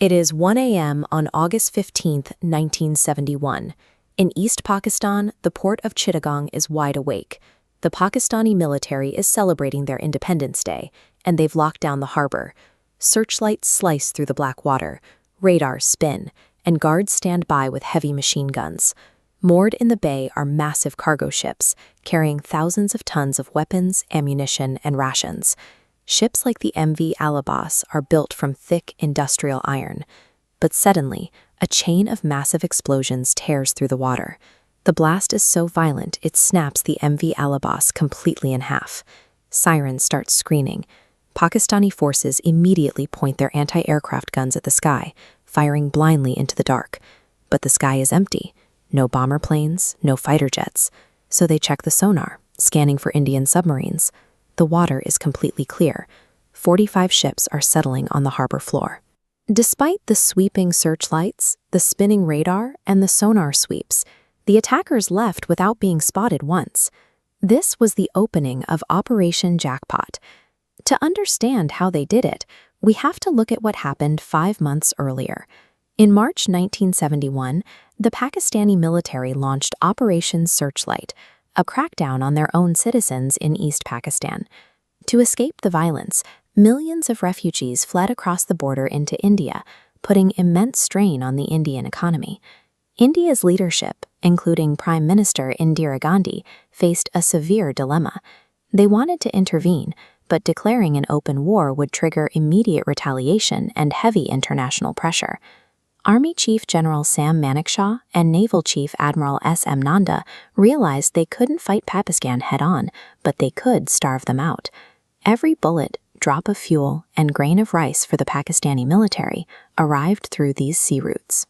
It is 1 a.m. on August 15, 1971. In East Pakistan, the port of Chittagong is wide awake. The Pakistani military is celebrating their Independence Day, and they've locked down the harbor. Searchlights slice through the black water, radars spin, and guards stand by with heavy machine guns. Moored in the bay are massive cargo ships, carrying thousands of tons of weapons, ammunition, and rations. Ships like the MV Alabas are built from thick industrial iron. But suddenly, a chain of massive explosions tears through the water. The blast is so violent it snaps the MV Alabas completely in half. Sirens start screaming. Pakistani forces immediately point their anti-aircraft guns at the sky, firing blindly into the dark. But the sky is empty. No bomber planes, no fighter jets. So they check the sonar, scanning for Indian submarines. The water is completely clear. 45 ships are settling on the harbor floor. Despite the sweeping searchlights, the spinning radar, and the sonar sweeps, the attackers left without being spotted once. This was the opening of Operation Jackpot. To understand how they did it, we have to look at what happened 5 months earlier. In March 1971, the Pakistani military launched Operation Searchlight, a crackdown on their own citizens in East Pakistan. To escape the violence, millions of refugees fled across the border into India, putting immense strain on the Indian economy. India's leadership, including Prime Minister Indira Gandhi, faced a severe dilemma. They wanted to intervene, but declaring an open war would trigger immediate retaliation and heavy international pressure. Army Chief General Sam Manekshaw and Naval Chief Admiral S.M. Nanda realized they couldn't fight Pakistan head-on, but they could starve them out. Every bullet, drop of fuel, and grain of rice for the Pakistani military arrived through these sea routes.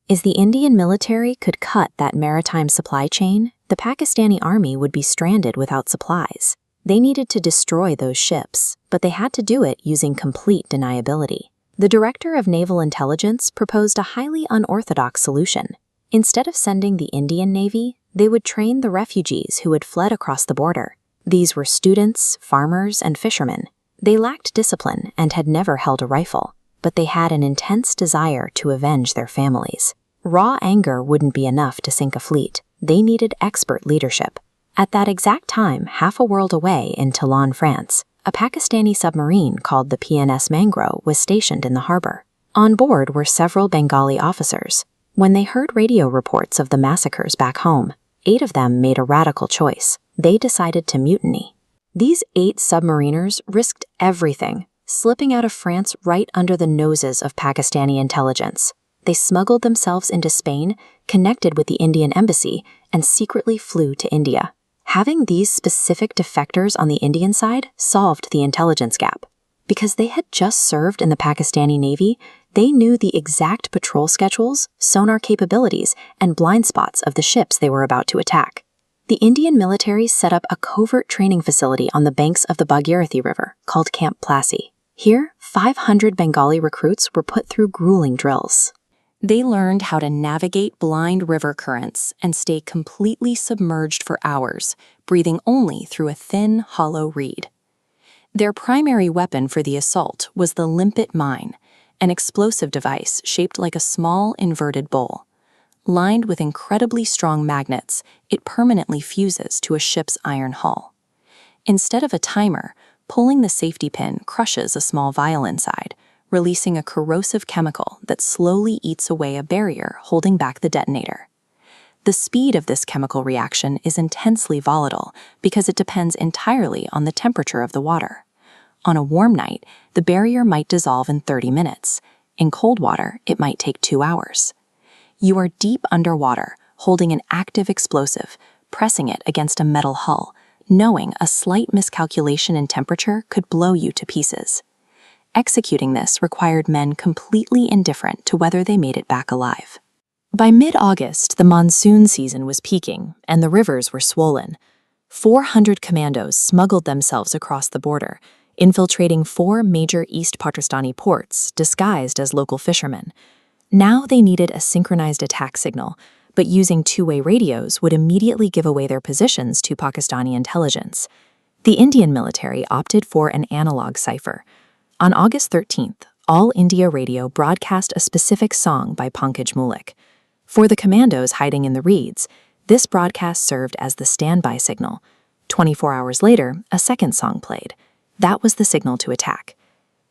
As the Indian military could cut that maritime supply chain, the Pakistani army would be stranded without supplies. They needed to destroy those ships, but they had to do it using complete deniability. The Director of Naval Intelligence proposed a highly unorthodox solution. Instead of sending the Indian Navy, they would train the refugees who had fled across the border. These were students, farmers, and fishermen. They lacked discipline and had never held a rifle, but they had an intense desire to avenge their families. Raw anger wouldn't be enough to sink a fleet. They needed expert leadership. At that exact time, half a world away in Toulon, France, a Pakistani submarine called the PNS Mangro was stationed in the harbor. On board were several Bengali officers. When they heard radio reports of the massacres back home, 8 of them made a radical choice. They decided to mutiny. These 8 submariners risked everything, slipping out of France right under the noses of Pakistani intelligence. They smuggled themselves into Spain, connected with the Indian embassy, and secretly flew to India. Having these specific defectors on the Indian side solved the intelligence gap. Because they had just served in the Pakistani Navy, they knew the exact patrol schedules, sonar capabilities, and blind spots of the ships they were about to attack. The Indian military set up a covert training facility on the banks of the Bhagirathi River called Camp Plassey. Here, 500 Bengali recruits were put through grueling drills. They learned how to navigate blind river currents and stay completely submerged for hours, breathing only through a thin, hollow reed. Their primary weapon for the assault was the Limpet mine, an explosive device shaped like a small, inverted bowl. Lined with incredibly strong magnets, it permanently fuses to a ship's iron hull. Instead of a timer, pulling the safety pin crushes a small vial inside, releasing a corrosive chemical that slowly eats away a barrier holding back the detonator. The speed of this chemical reaction is intensely volatile because it depends entirely on the temperature of the water. On a warm night, the barrier might dissolve in 30 minutes. In cold water, it might take 2 hours. You are deep underwater, holding an active explosive, pressing it against a metal hull, knowing a slight miscalculation in temperature could blow you to pieces. Executing this required men completely indifferent to whether they made it back alive. By mid-August, the monsoon season was peaking, and the rivers were swollen. 400 commandos smuggled themselves across the border, infiltrating 4 major East Pakistani ports disguised as local fishermen. Now they needed a synchronized attack signal, but using two-way radios would immediately give away their positions to Pakistani intelligence. The Indian military opted for an analog cipher. On August 13th, All India Radio broadcast a specific song by Pankaj Mullik. For the commandos hiding in the reeds, this broadcast served as the standby signal. 24 hours later, a second song played. That was the signal to attack.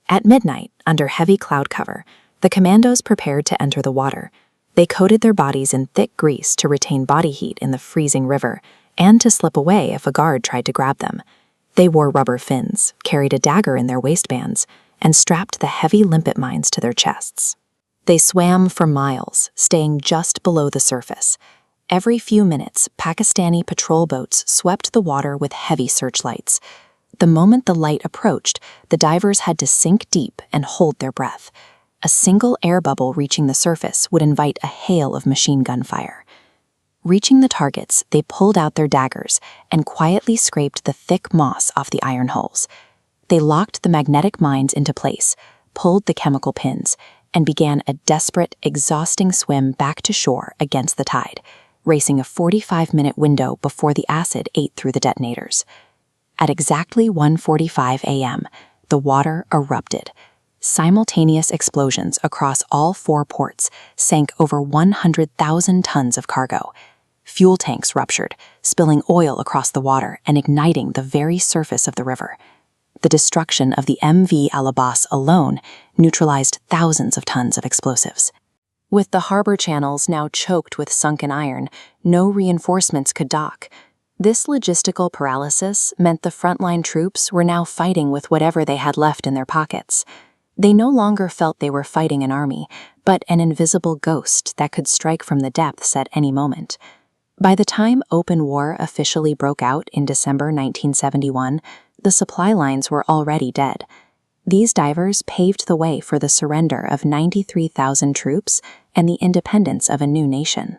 At midnight, under heavy cloud cover, the commandos prepared to enter the water. They coated their bodies in thick grease to retain body heat in the freezing river and to slip away if a guard tried to grab them. They wore rubber fins, carried a dagger in their waistbands, and strapped the heavy limpet mines to their chests. They swam for miles, staying just below the surface. Every few minutes, Pakistani patrol boats swept the water with heavy searchlights. The moment the light approached, the divers had to sink deep and hold their breath. A single air bubble reaching the surface would invite a hail of machine gun fire. Reaching the targets, they pulled out their daggers and quietly scraped the thick moss off the iron holes. They locked the magnetic mines into place, pulled the chemical pins, and began a desperate, exhausting swim back to shore against the tide, racing a 45-minute window before the acid ate through the detonators. At exactly 1:45 a.m., the water erupted. Simultaneous explosions across all 4 ports sank over 100,000 tons of cargo. Fuel tanks ruptured, spilling oil across the water and igniting the very surface of the river. The destruction of the MV Alabas alone neutralized thousands of tons of explosives. With the harbor channels now choked with sunken iron, no reinforcements could dock. This logistical paralysis meant the frontline troops were now fighting with whatever they had left in their pockets. They no longer felt they were fighting an army, but an invisible ghost that could strike from the depths at any moment. By the time open war officially broke out in December 1971, the supply lines were already dead. These divers paved the way for the surrender of 93,000 troops and the independence of a new nation.